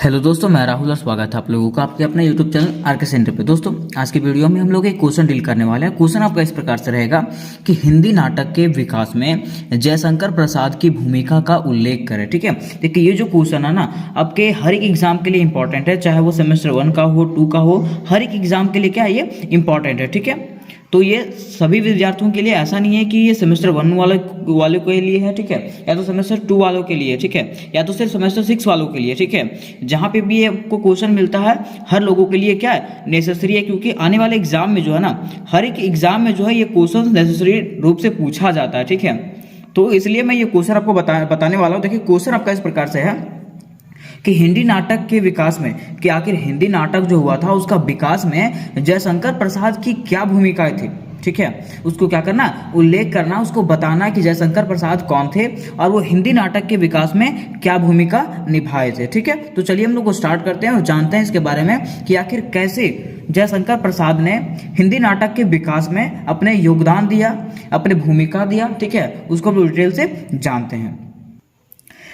Hello दोस्तों, मैं राहुल और स्वागत है आप लोगों का आपके अपने यूट्यूब चैनल आरके सेंटर पे। दोस्तों, आज की वीडियो में हम लोग एक क्वेश्चन डील करने वाले हैं। क्वेश्चन आपका इस प्रकार से रहेगा कि हिंदी नाटक के विकास में जयशंकर प्रसाद की भूमिका का उल्लेख करें। ठीक है, देखिए ये जो क्वेश्चन है ना, आपके हर एक एग्जाम के लिए इंपॉर्टेंट है, चाहे वो सेमेस्टर 1 का हो, 2 का हो, हर एक एग्जाम के लिए क्या है, ये इंपॉर्टेंट है। ठीक है, तो ये सभी विद्यार्थियों के लिए ऐसा नहीं है कि ये सेमेस्टर 1 वालों के लिए है, ठीक है, या तो सेमेस्टर 2 वालों के लिए, ठीक है, या तो सिर्फ सेमेस्टर 6 वालों के लिए। ठीक है, जहाँ पे भी आपको क्वेश्चन मिलता है हर लोगों के लिए क्या है, नेसेसरी है, क्योंकि आने वाले एग्जाम में जो है ना, हर एक एग्जाम में जो है ये क्वेश्चन नेसेसरी रूप से पूछा जाता है। ठीक है, तो इसलिए मैं ये क्वेश्चन आपको बताने वाला हूँ। देखिए क्वेश्चन आपका इस प्रकार से है कि हिंदी नाटक के विकास में, कि आखिर हिंदी नाटक जो हुआ था उसका विकास में जयशंकर प्रसाद की क्या भूमिकाएं थी। ठीक है, उसको क्या करना, उल्लेख करना, उसको बताना कि जयशंकर प्रसाद कौन थे और वो हिंदी नाटक के विकास में क्या भूमिका निभाए थे। ठीक है, तो चलिए हम लोग को स्टार्ट करते हैं और जानते हैं इसके बारे में कि आखिर कैसे जयशंकर प्रसाद ने हिंदी नाटक के विकास में अपने योगदान दिया, अपनी भूमिका दिया। ठीक है, उसको हम डिटेल से जानते हैं।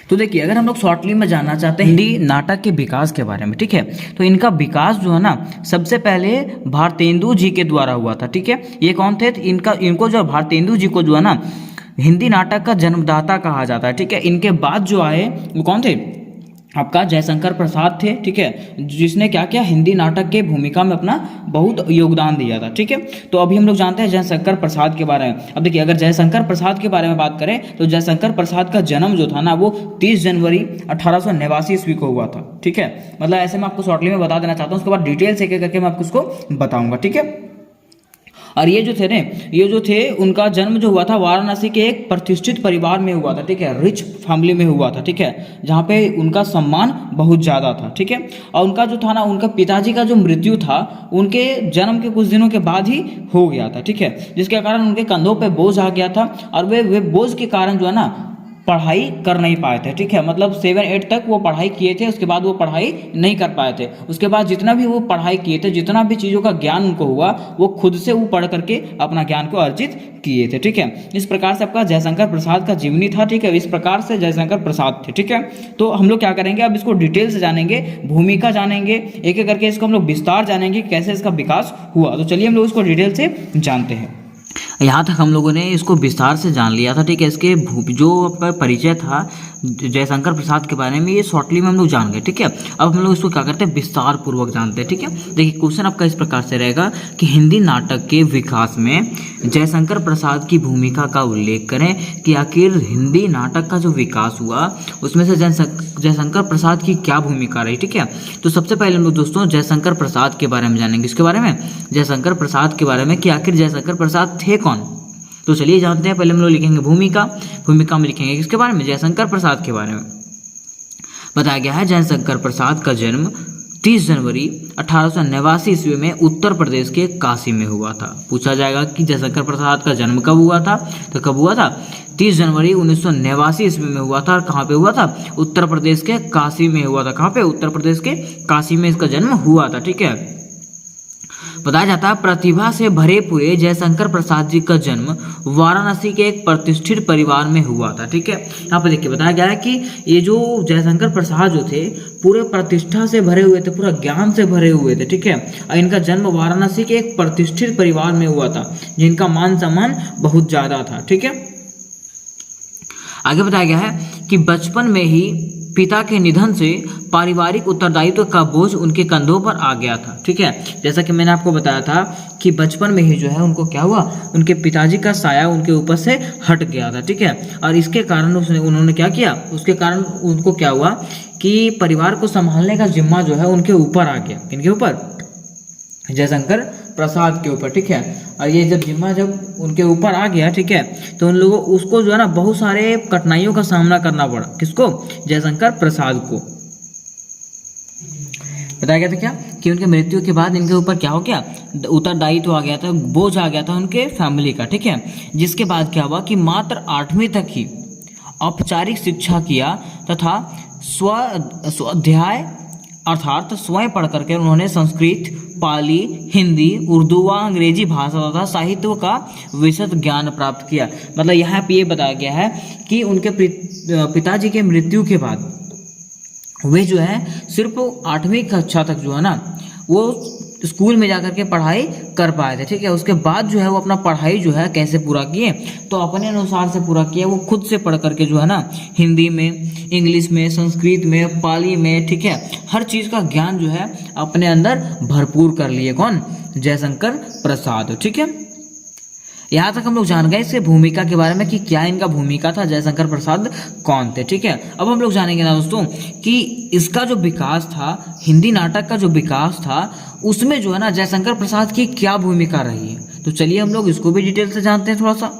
तो देखिए, अगर हम लोग शॉर्टली में जानना चाहते हैं हिंदी नाटक के विकास के बारे में, ठीक है, तो इनका विकास जो है ना, सबसे पहले भारतेंदु जी के द्वारा हुआ था। ठीक है, ये कौन थे, इनको जो भारतेंदु जी को जो है ना हिंदी नाटक का जन्मदाता कहा जाता है। ठीक है, इनके बाद जो आए वो कौन थे, आपका जयशंकर प्रसाद थे। ठीक है, जिसने क्या किया, हिंदी नाटक के भूमिका में अपना बहुत योगदान दिया था। ठीक है, तो अभी हम लोग जानते हैं जयशंकर प्रसाद के बारे में। अब देखिए, अगर जयशंकर प्रसाद के बारे में बात करें तो जयशंकर प्रसाद का जन्म जो था ना, वो 30 जनवरी 1889 ईस्वी को हुआ था। ठीक है, मतलब ऐसे मैं आपको शॉर्टली में बता देना चाहता हूँ, उसके बाद डिटेल से एक करके मैं आपको उसको बताऊंगा। ठीक है, और ये जो थे उनका जन्म जो हुआ था वाराणसी के एक प्रतिष्ठित परिवार में हुआ था। ठीक है, रिच फैमिली में हुआ था। ठीक है, जहाँ पे उनका सम्मान बहुत ज़्यादा था। ठीक है, और उनका जो था ना, उनका पिताजी का जो मृत्यु था उनके जन्म के कुछ दिनों के बाद ही हो गया था। ठीक है, जिसके कारण उनके कंधों पे बोझ आ गया था और वे बोझ के कारण जो है ना पढ़ाई कर नहीं पाए थे। ठीक है, मतलब 7-8 तक वो पढ़ाई किए थे, उसके बाद वो पढ़ाई नहीं कर पाए थे। उसके बाद जितना भी वो पढ़ाई किए थे, जितना भी चीज़ों का ज्ञान उनको हुआ, वो खुद से वो पढ़ करके अपना ज्ञान को अर्जित किए थे। ठीक है, इस प्रकार से आपका जयशंकर प्रसाद का जीवनी था। ठीक है, इस प्रकार से जयशंकर प्रसाद थे। ठीक है, तो हम लोग क्या करेंगे, अब इसको डिटेल से जानेंगे, भूमिका जानेंगे, एक एक करके इसको हम लोग विस्तार जानेंगे कैसे इसका विकास हुआ। तो चलिए हम लोग इसको डिटेल से जानते हैं। यहाँ तक हम लोगों ने इसको विस्तार से जान लिया था। ठीक है, इसके जो आपका परिचय था जयशंकर प्रसाद के बारे में, ये शॉर्टली में हम लोग जान गए। ठीक है, अब हम लोग इसको क्या करते हैं, विस्तार पूर्वक जानते हैं। ठीक है, देखिए क्वेश्चन आपका इस प्रकार से रहेगा कि हिंदी नाटक के विकास में जयशंकर प्रसाद की भूमिका का उल्लेख करें, कि आखिर हिंदी नाटक का जो विकास हुआ उसमें से जयशंकर प्रसाद की क्या भूमिका रही। ठीक है, तो सबसे पहले हम लोग दोस्तों जयशंकर प्रसाद के बारे में जानेंगे। इसके बारे में, जयशंकर प्रसाद के बारे में कि आखिर जयशंकर प्रसाद थे कौन। तो चलिए जानते हैं। पहले हम लोग लिखेंगे भूमिका में लिखेंगे किसके बारे में, जयशंकर प्रसाद के बारे में। बताया गया है जयशंकर प्रसाद का जन्म 30 जनवरी 1889 ईस्वी में उत्तर प्रदेश के काशी में हुआ था। पूछा जाएगा कि जयशंकर प्रसाद का जन्म कब हुआ था, तो कब हुआ था, 30 जनवरी 1989 ईस्वी में हुआ था। और कहाँ पे हुआ था, उत्तर प्रदेश के काशी में हुआ था। कहाँ पे, उत्तर प्रदेश के काशी में इसका जन्म हुआ था। ठीक है, बताया जाता है प्रतिभा से भरे पूरे जयशंकर प्रसाद जी का जन्म वाराणसी के एक प्रतिष्ठित परिवार में हुआ था। ठीक है, यहाँ पर देखिए बताया गया है कि ये जो जयशंकर प्रसाद जो थे पूरे प्रतिष्ठा से भरे हुए थे, पूरा ज्ञान से भरे हुए थे। ठीक है, और इनका जन्म वाराणसी के एक प्रतिष्ठित परिवार में हुआ था, जिनका मान सम्मान बहुत ज्यादा था। ठीक है, आगे बताया गया है कि बचपन में ही पिता के निधन से पारिवारिक उत्तरदायित्व का बोझ उनके कंधों पर आ गया था। ठीक है, जैसा कि मैंने आपको बताया था कि बचपन में ही जो है उनको क्या हुआ, उनके पिताजी का साया उनके ऊपर से हट गया था। ठीक है, और इसके कारण उन्होंने क्या किया, उसके कारण उनको क्या हुआ कि परिवार को संभालने का जिम्मा जो है उनके ऊपर आ गया। किनके ऊपर, जयशंकर प्रसाद के ऊपर। ठीक है, और ये जब जिम्मा जब उनके ऊपर आ गया, ठीक है, तो उन लोगों उसको जो है ना बहुत सारे कठिनाइयों का सामना करना पड़ा। किसको, जयशंकर प्रसाद को। बताया गया था क्या कि उनके मृत्यु के बाद इनके ऊपर क्या हो गया, उत्तरदायित्व आ गया था, बोझ आ गया था उनके फैमिली का। ठीक है, जिसके बाद क्या हुआ कि मात्र 8वीं तक ही औपचारिक शिक्षा किया तथा स्वाध्याय अर्थात स्वयं पढ़ करके उन्होंने संस्कृत, पाली, हिंदी, उर्दू व अंग्रेजी भाषा तथा साहित्य का विशद ज्ञान प्राप्त किया। मतलब यहाँ पे ये बताया गया है कि उनके पिताजी के मृत्यु के बाद वे जो है सिर्फ 8वीं कक्षा तक जो है ना वो स्कूल में जाकर के पढ़ाई कर पाए थे, ठीक है। उसके बाद जो है वो अपना पढ़ाई जो है कैसे पूरा किए, तो अपने अनुसार से पूरा किया। वो खुद से पढ़ करके जो है ना हिंदी में, इंग्लिश में, संस्कृत में, पाली में, ठीक है, हर चीज़ का ज्ञान जो है अपने अंदर भरपूर कर लिए। कौन? जयशंकर प्रसाद, ठीक है। यहाँ तक हम लोग जान गए इसके भूमिका के बारे में कि क्या इनका भूमिका था, जयशंकर प्रसाद कौन थे, ठीक है। अब हम लोग जानेंगे ना दोस्तों कि इसका जो विकास था, हिंदी नाटक का जो विकास था, उसमें जो है ना जयशंकर प्रसाद की क्या भूमिका रही है। तो चलिए हम लोग इसको भी डिटेल से जानते हैं थोड़ा सा।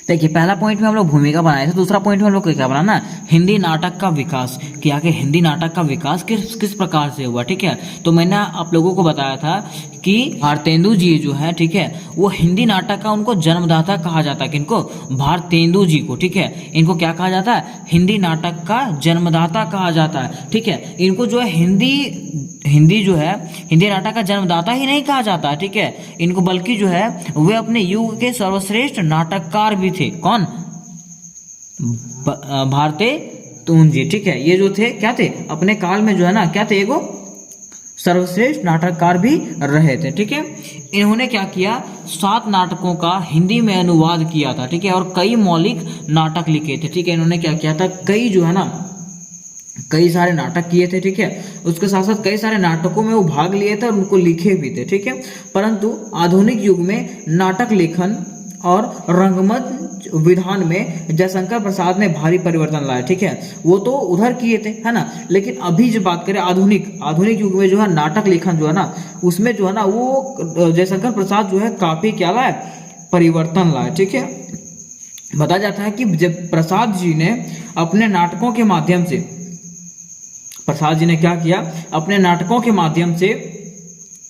देखिए, पहला पॉइंट में हम लोग भूमिका बनाए थे, दूसरा पॉइंट में हम लोग क्या बनाना, हिंदी नाटक का विकास, कि आगे हिंदी नाटक का विकास किस किस प्रकार से हुआ, ठीक है। तो मैंने आप लोगों को बताया था कि भारतेंदु जी जो है, ठीक है, वो हिंदी नाटक का उनको जन्मदाता कहा जाता है। किनको? भारतेंदु जी को, ठीक है। इनको क्या कहा जाता है? हिंदी नाटक का जन्मदाता कहा जाता है, ठीक है। इनको जो है हिंदी जो है हिंदी नाटक का जन्मदाता ही नहीं कहा जाता है, ठीक है। इनको बल्कि जो है वे अपने युग के सर्वश्रेष्ठ नाटककार भी थे। कौन? भारतेंदु जी, ठीक है। ये जो थे क्या थे? अपने काल में जो है ना क्या थे? एगो सर्वश्रेष्ठ नाटककार भी रहे थे, ठीक है। इन्होंने क्या किया? 7 नाटकों का हिंदी में अनुवाद किया था, ठीक है, और कई मौलिक नाटक लिखे थे, ठीक है। इन्होंने क्या किया था? कई जो है ना कई सारे नाटक किए थे, ठीक है। उसके साथ साथ कई सारे नाटकों में वो भाग लिए थे और उनको लिखे भी थे, ठीक है। परंतु आधुनिक युग में नाटक लेखन और रंगमंच विधान में जयशंकर प्रसाद ने भारी परिवर्तन लाया, ठीक है। वो तो उधर किए थे, है ना, लेकिन अभी जब बात करें आधुनिक युग में जो है नाटक लेखन जो है ना, उसमें जो है ना वो जयशंकर प्रसाद जो है काफी क्या लाए? परिवर्तन लाए, ठीक है। बताया जाता है कि जब प्रसाद जी ने अपने नाटकों के माध्यम से प्रसाद जी ने क्या किया? अपने नाटकों के माध्यम से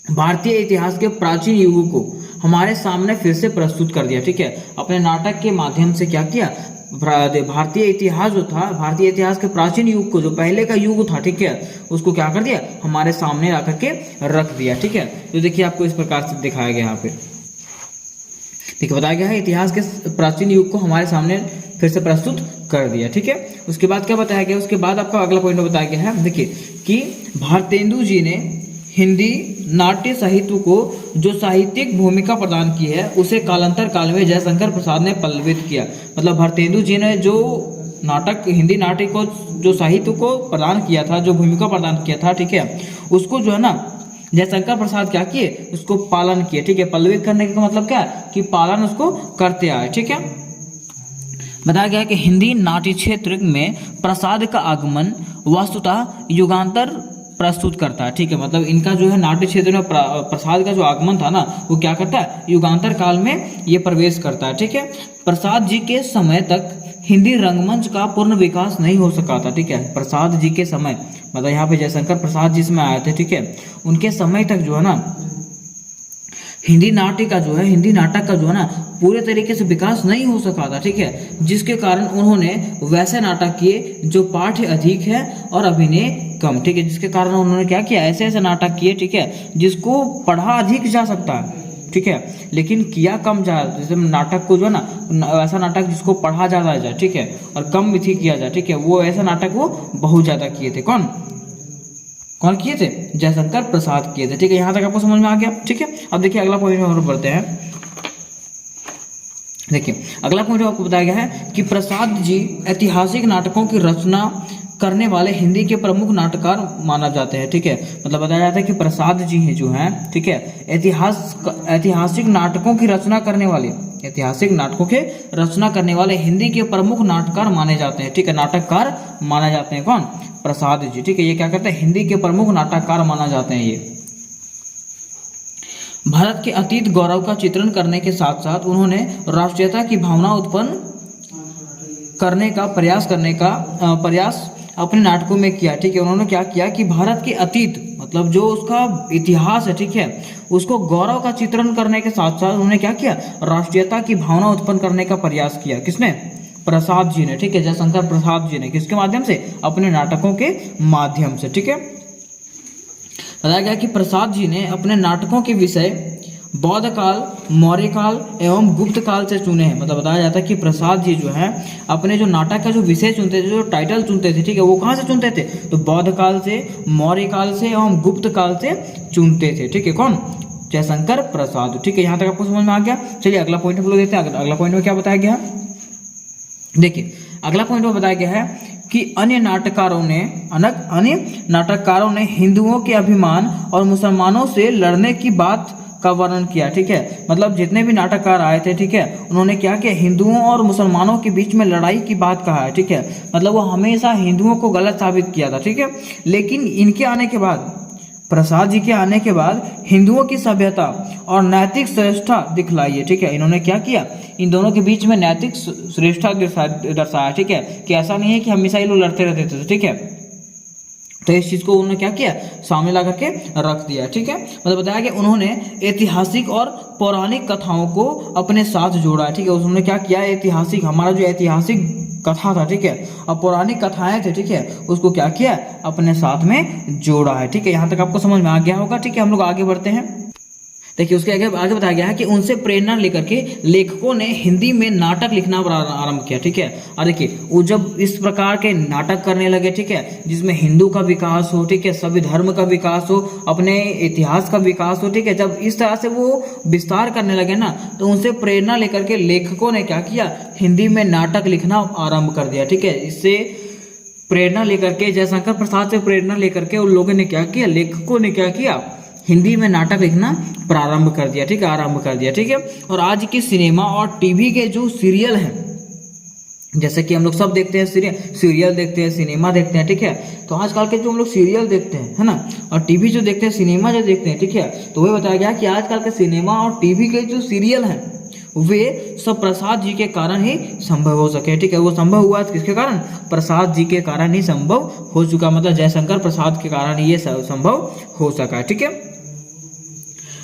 भारतीय इतिहास के प्राचीन युगों को हमारे सामने फिर से प्रस्तुत कर दिया, ठीक है। अपने नाटक के माध्यम से क्या किया? भारतीय इतिहास जो था, भारतीय इतिहास के प्राचीन युग को, जो पहले का युग था, ठीक है, उसको क्या कर दिया? हमारे सामने ला करके रख दिया, ठीक है। तो देखिए आपको इस प्रकार से दिखाया गया यहाँ पे, देखिए बताया गया है इतिहास के प्राचीन युग को हमारे सामने फिर से प्रस्तुत कर दिया, ठीक है। उसके बाद क्या बताया गया? उसके बाद आपका अगला पॉइंट बताया गया है, देखिए कि भारतेंदु जी ने हिंदी नाट्य साहित्य को जो साहित्यिक भूमिका प्रदान की है उसे कालांतर काल में जयशंकर प्रसाद ने पल्लवित किया। मतलब भारतेंदु जी ने जो हिंदी नाट्य को जो साहित्य को प्रदान किया था, जो भूमिका प्रदान किया था, ठीक है, उसको जो है ना जयशंकर प्रसाद क्या किए? उसको पालन किए, ठीक है। पल्लवित करने का मतलब क्या है? कि पालन उसको करते आए, ठीक है। बताया गया कि हिंदी नाट्य क्षेत्र में प्रसाद का आगमन वस्तुतः युगांतर प्रस्तुत करता है, ठीक है। मतलब इनका जो है नाट्य क्षेत्र में प्रसाद का जो आगमन था ना, वो क्या करता है? युगांतर काल में ये प्रवेश करता है, ठीक है। प्रसाद जी के समय तक हिंदी रंगमंच का पूर्ण विकास नहीं हो सका था, ठीक है। प्रसाद जी के समय, मतलब यहाँ पे जयशंकर प्रसाद जिसमें आए थे, ठीक है, उनके समय तक जो है ना हिंदी नाटक का जो है ना पूरे तरीके से विकास नहीं हो सका था, ठीक है। जिसके कारण उन्होंने वैसे नाटक किए जो पाठ्य अधिक है और अभिनय कम, ठीक है। जिसके कारण उन्होंने क्या किया? ऐसे ऐसे नाटक किए, ठीक है, जिसको पढ़ा अधिक जा सकता है, ठीक है, लेकिन किया कम जा। जैसे नाटक को जो है ना ऐसा नाटक जिसको पढ़ा ज़्यादा जाए, ठीक है, और कम विधि किया जाए, ठीक है, वो ऐसा नाटक वो बहुत ज़्यादा किए थे। कौन किए थे? जयशंकर प्रसाद किए थे, ठीक है। यहाँ तक आपको समझ में आ गया, ठीक है। अब देखिए अगला पॉइंट में हम बढ़ते हैं। देखिए अगला पॉइंट आपको बताया गया है कि प्रसाद जी ऐतिहासिक नाटकों की रचना करने वाले हिंदी के प्रमुख नाटककार माना जाते हैं, ठीक है। मतलब बताया जाता है कि प्रसाद जी हैं जो हैं, ठीक है, ऐतिहासिक नाटकों की रचना करने वाले हिंदी के प्रमुख नाटककार माने जाते हैं, ठीक है। नाटककार माने जाते हैं। कौन? प्रसाद जी, ठीक है। ये क्या करते हैं? हिंदी के प्रमुख नाटककार माना जाते हैं। ये भारत के अतीत गौरव का चित्रण करने के साथ साथ उन्होंने राष्ट्रीयता की भावना उत्पन्न करने का प्रयास अपने नाटकों में किया, ठीक है। उन्होंने क्या किया कि भारत के अतीत, मतलब जो उसका इतिहास है, ठीक है, उसको गौरव का चित्रण करने के साथ साथ उन्होंने क्या किया? राष्ट्रीयता की भावना उत्पन्न करने का प्रयास किया। किसने? प्रसाद जी ने, ठीक है, जयशंकर प्रसाद जी ने। किसके माध्यम से? अपने नाटकों के माध्यम से, ठीक है। बताया गया कि प्रसाद जी ने अपने नाटकों के विषय बौद्ध काल, मौर्य काल एवं गुप्त काल से चुने हैं। मतलब बताया जाता है कि प्रसाद जी जो है अपने जो नाटक का जो विषय चुनते थे, जो टाइटल चुनते थे, ठीक है, वो कहाँ से चुनते थे? तो बौद्ध काल से, मौर्य काल से एवं गुप्त काल से चुनते थे। ठीक है, कौन? जयशंकर प्रसाद। ठीक है, यहाँ तक आपको समझ में आ गया। चलिए अगला पॉइंट हम लोग देखते हैं। अगला पॉइंट में क्या बताया गया है, देखिए अगला पॉइंट में बताया गया है कि अन्य नाटककारों ने हिंदुओं के अभिमान और मुसलमानों से लड़ने की बात का वर्णन किया। ठीक है, मतलब जितने भी नाटककार आए थे, ठीक है, उन्होंने क्या किया, हिंदुओं और मुसलमानों के बीच में लड़ाई की बात कहा है। ठीक है, मतलब वो हमेशा हिंदुओं को गलत साबित किया था। ठीक है, लेकिन इनके आने के बाद, प्रसाद जी के आने के बाद हिंदुओं की सभ्यता और नैतिक श्रेष्ठता दिखलाई है। ठीक है, इन्होंने क्या किया, इन दोनों के बीच में नैतिक श्रेष्ठता दर्शाया। ठीक है, कि ऐसा नहीं है कि हमेशा ये लोग लड़ते रहते थे। ठीक है, तो इस चीज को उन्होंने क्या किया, सामने ला करके रख दिया। ठीक है, मतलब बताया कि उन्होंने ऐतिहासिक और पौराणिक कथाओं को अपने साथ जोड़ा। ठीक है, उन्होंने क्या किया, ऐतिहासिक, हमारा जो ऐतिहासिक कथा था, ठीक है, और पौराणिक कथाएं थे, ठीक है, उसको क्या किया, अपने साथ में जोड़ा है। ठीक है, यहाँ तक आपको समझ में आ गया होगा। ठीक है, हम लोग आगे बढ़ते हैं। देखिए उसके आगे बताया गया है कि उनसे प्रेरणा लेकर के लेखकों ने हिंदी में नाटक लिखना आरंभ किया। ठीक है, और देखिए वो जब इस प्रकार के नाटक करने लगे, ठीक है, जिसमें हिंदू का विकास हो, ठीक है, सभी धर्म का विकास हो, अपने इतिहास का विकास हो, ठीक है, जब इस तरह से वो विस्तार करने लगे ना, तो उनसे प्रेरणा लेकर के लेखकों ने क्या किया, हिंदी में नाटक लिखना आरंभ कर दिया। ठीक है, इससे प्रेरणा लेकर के, जयशंकर प्रसाद से प्रेरणा लेकर के उन लोगों ने क्या किया, लेखकों ने क्या किया, हिंदी में नाटक लिखना प्रारंभ कर दिया। ठीक है, आरंभ कर दिया। ठीक है, और आज की सिनेमा और टीवी के जो सीरियल हैं, जैसे कि हम लोग सब देखते हैं, सीरियल देखते हैं, सिनेमा देखते हैं। ठीक है, तो आजकल के जो हम लोग सीरियल देखते हैं, है ना, और टीवी जो देखते हैं, सिनेमा जो देखते हैं, ठीक है, तो वही बताया गया कि आजकल के सिनेमा और टीवी के जो सीरियल हैं वे सब प्रसाद जी के कारण ही संभव हो सके। ठीक है, वो संभव हुआ किसके कारण, प्रसाद जी के कारण ही संभव हो चुका, मतलब जयशंकर प्रसाद के कारण ही ये संभव हो सका। ठीक है,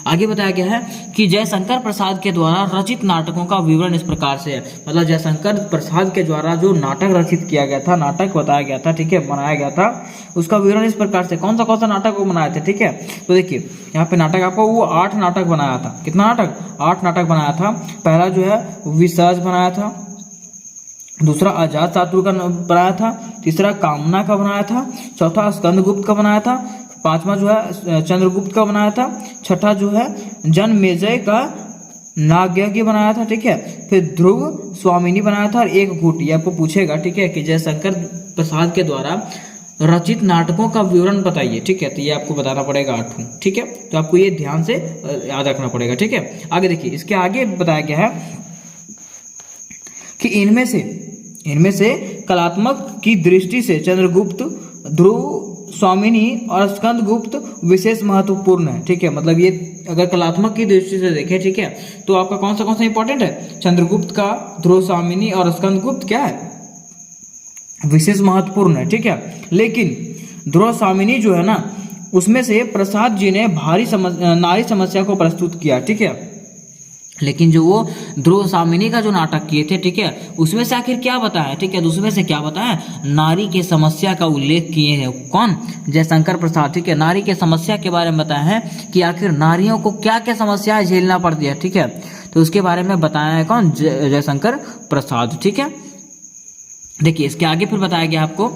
आगे बताया गया है कि जयशंकर प्रसाद के द्वारा रचित नाटकों का विवरण इस प्रकार से है। मतलब जयशंकर प्रसाद के द्वारा जो नाटक रचित किया गया था, नाटक बताया गया था, ठीक है, बनाया गया था, उसका विवरण इस प्रकार से, कौन सा नाटक वो बनाए थे। ठीक है, तो देखिए यहाँ पे नाटक आपको वो 8 नाटक बनाया था। कितना नाटक, 8 नाटक बनाया था। पहला जो है विसर्ज बनाया था, दूसरा अजात शत्रु का बनाया था, तीसरा कामना का बनाया था, चौथा स्कंदगुप्त का बनाया था, पांचवा जो है चंद्रगुप्त का बनाया था, छठा जो है जनमेजय का नागयज्ञ बनाया था। ठीक है, फिर ध्रुव स्वामिनी बनाया था, और एक घूट। ये आपको पूछेगा, ठीक है, कि जयशंकर प्रसाद के द्वारा रचित नाटकों का विवरण बताइए। ठीक है, तो ये आपको बताना पड़ेगा 8। ठीक है, तो आपको ये ध्यान से याद रखना पड़ेगा। ठीक है, आगे देखिए, इसके आगे बताया गया है कि इनमें से कलात्मक की दृष्टि से चंद्रगुप्त, ध्रुव स्वामिनी और स्कंदगुप्त विशेष महत्वपूर्ण है। ठीक है, मतलब ये अगर कलात्मक की दृष्टि से देखें, ठीक है, तो आपका कौन सा इंपॉर्टेंट है, चंद्रगुप्त का, ध्रुव स्वामिनी और स्कंदगुप्त क्या है, विशेष महत्वपूर्ण है। ठीक है, लेकिन ध्रुव स्वामिनी जो है ना, उसमें से प्रसाद जी ने नारी समस्या को प्रस्तुत किया। ठीक है, लेकिन जो वो ध्रुव स्वामिनी का जो नाटक किए थे, ठीक है, उसमें से आखिर क्या बताया, ठीक है, तो उसमें से क्या बताया, नारी के समस्या का उल्लेख किए हैं। कौन, जयशंकर प्रसाद। ठीक है, नारी के समस्या के बारे में बताया है कि आखिर नारियों को क्या क्या समस्याएं झेलना पड़ती है। ठीक है, तो उसके बारे में बताया है कौन, जयशंकर प्रसाद। ठीक है, देखिए इसके आगे फिर बताया गया आपको,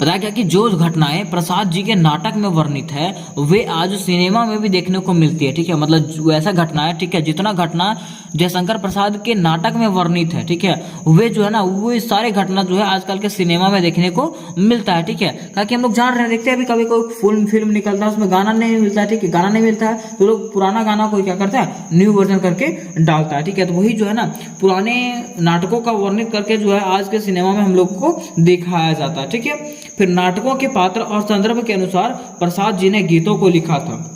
बताया गया कि जो घटनाएं प्रसाद जी के नाटक में वर्णित है वे आज सिनेमा में भी देखने को मिलती है। ठीक है, मतलब वैसा घटना है, ठीक है, जितना घटना जयशंकर प्रसाद के नाटक में वर्णित है, ठीक है, वे जो है ना, वो सारे घटना जो है आजकल के सिनेमा में देखने को मिलता है। ठीक है, ताकि हम लोग जान रहे हैं, देखते हैं अभी कभी कोई फिल्म निकलता है, उसमें गाना नहीं मिलता है, ठीक है, गाना नहीं मिलता है, तो लोग पुराना गाना कोई क्या करता है, न्यू वर्जन करके डालता है। ठीक है, तो वही जो है ना, पुराने नाटकों का वर्णित करके जो है आज के सिनेमा में हम लोग को दिखाया जाता है। ठीक है, फिर नाटकों के पात्र और संदर्भ के अनुसार प्रसाद जी ने गीतों को लिखा था।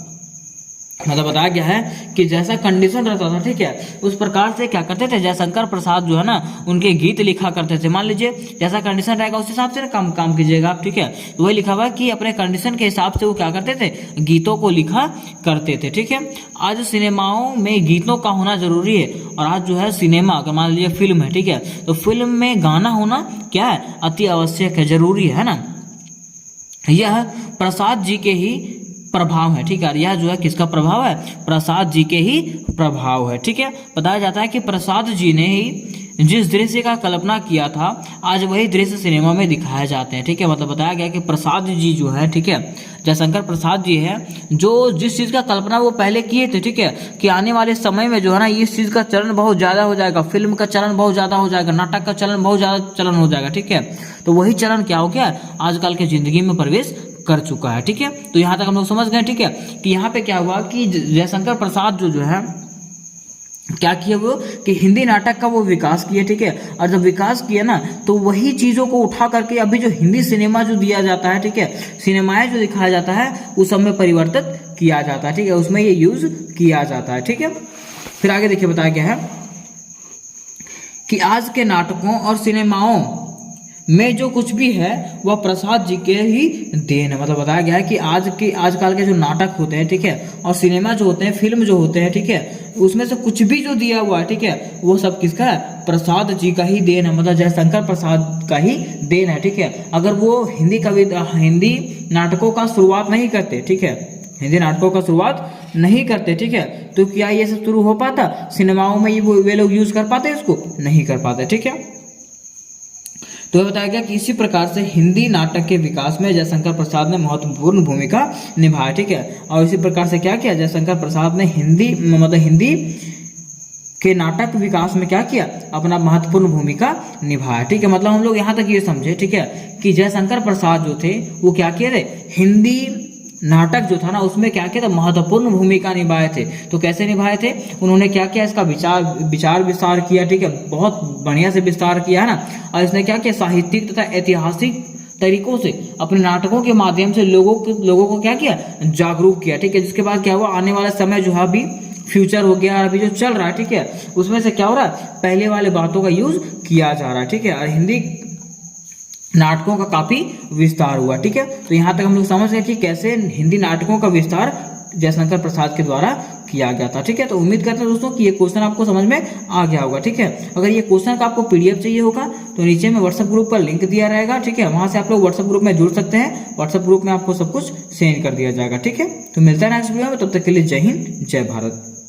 मतलब बताया गया है कि जैसा कंडीशन रहता था, ठीक है, उस प्रकार से क्या करते थे जयशंकर प्रसाद जो है ना, उनके गीत लिखा करते थे। मान लीजिए जैसा कंडीशन रहेगा उस हिसाब से काम कीजिएगा आप। ठीक है, तो वही लिखा हुआ है कि अपने कंडीशन के हिसाब से वो क्या करते थे, गीतों को लिखा करते थे। ठीक है, आज सिनेमाओं में गीतों का होना जरूरी है, और आज जो है सिनेमा, अगर मान लीजिए फिल्म है, ठीक है, तो फिल्म में गाना होना क्या है, अति आवश्यक है, जरूरी है ना। यह प्रसाद जी के ही प्रभाव है, ठीक है। यह जो है किसका प्रभाव है? प्रसाद जी के ही प्रभाव है, ठीक है। बताया जाता है कि प्रसाद जी ने ही जिस दृश्य का कल्पना किया था आज वही दृश्य सिनेमा में दिखाए जाते हैं, ठीक है। मतलब बताया गया कि प्रसाद जी जो है, ठीक है, जयशंकर प्रसाद जी है, जो जिस चीज़ का कल्पना वो पहले किए थे, ठीक है, कि आने वाले समय में जो है ना इस चीज़ का चलन बहुत ज़्यादा हो जाएगा, फिल्म का चलन बहुत ज़्यादा हो जाएगा, नाटक का चलन बहुत ज़्यादा चलन हो जाएगा, ठीक है। तो वही चलन क्या हो गया? आजकल के जिंदगी में प्रवेश कर चुका है, ठीक है। तो यहाँ तक हम लोग समझ गए, ठीक है, कि यहाँ पे क्या हुआ कि जयशंकर प्रसाद जो है क्या किया वो कि हिंदी नाटक का वो विकास किया, ठीक है। और जब विकास किया ना तो वही चीज़ों को उठा करके अभी जो हिंदी सिनेमा जो दिया जाता है, ठीक है, सिनेमाएं जो दिखाया जाता है उस सब में परिवर्तित किया जाता है, ठीक है, उसमें ये यूज किया जाता है, ठीक है। फिर आगे देखिए बताया गया है कि आज के नाटकों और सिनेमाओं में जो कुछ भी है वह प्रसाद जी के ही देन है। मतलब बताया गया है कि आजकल के जो नाटक होते हैं, ठीक है, और सिनेमा जो होते हैं, फिल्म जो होते हैं, ठीक है, उसमें से कुछ भी जो दिया हुआ है, ठीक है, वो सब किसका है? प्रसाद जी का ही देन है। मतलब जयशंकर प्रसाद का ही देन है, ठीक है। अगर वो हिंदी नाटकों का शुरुआत नहीं करते, ठीक है, हिंदी नाटकों का शुरुआत नहीं करते, ठीक है, तो क्या ये सब शुरू हो पाता? सिनेमाओं में ये वे लोग यूज कर पाते? इसको नहीं कर पाते, ठीक है। तो यह बताया गया कि इसी प्रकार से हिंदी नाटक के विकास में जयशंकर प्रसाद ने महत्वपूर्ण भूमिका निभाई, ठीक है। और इसी प्रकार से क्या किया? जयशंकर प्रसाद ने हिंदी के नाटक विकास में क्या किया? अपना महत्वपूर्ण भूमिका निभाया, ठीक है। मतलब हम लोग यहाँ तक ये समझे, ठीक है, कि जयशंकर प्रसाद जो थे वो क्या किए थे? हिंदी नाटक जो था ना उसमें क्या किया था? महत्वपूर्ण भूमिका निभाए थे। तो कैसे निभाए थे? उन्होंने क्या किया? इसका विचार विस्तार किया, ठीक है, बहुत बढ़िया से विस्तार किया है ना। और इसने क्या किया? साहित्यिक तथा ऐतिहासिक तरीकों से अपने नाटकों के माध्यम से लोगों को क्या किया? जागरूक किया, ठीक है। जिसके बाद क्या हुआ? आने वाला समय जो है अभी फ्यूचर हो गया, अभी जो चल रहा है, ठीक है, उसमें से क्या हो रहा है? पहले वाले बातों का यूज किया जा रहा है, ठीक है। और हिंदी नाटकों का काफी विस्तार हुआ, ठीक है। तो यहाँ तक हम लोग समझ गए कि कैसे हिंदी नाटकों का विस्तार जयशंकर प्रसाद के द्वारा किया गया था, ठीक है। तो उम्मीद करते हैं दोस्तों कि ये क्वेश्चन आपको समझ में आ गया होगा, ठीक है। अगर ये क्वेश्चन का आपको पीडीएफ चाहिए होगा तो नीचे में व्हाट्सएप ग्रुप पर लिंक दिया रहेगा, ठीक है, वहां से आप लोग व्हाट्सएप ग्रुप में जुड़ सकते हैं। व्हाट्सएप ग्रुप में आपको सब कुछ सेंड कर दिया जाएगा, ठीक है। तो मिलता है नेक्स्ट वीडियो में, तब तक के लिए जय हिंद, जय भारत।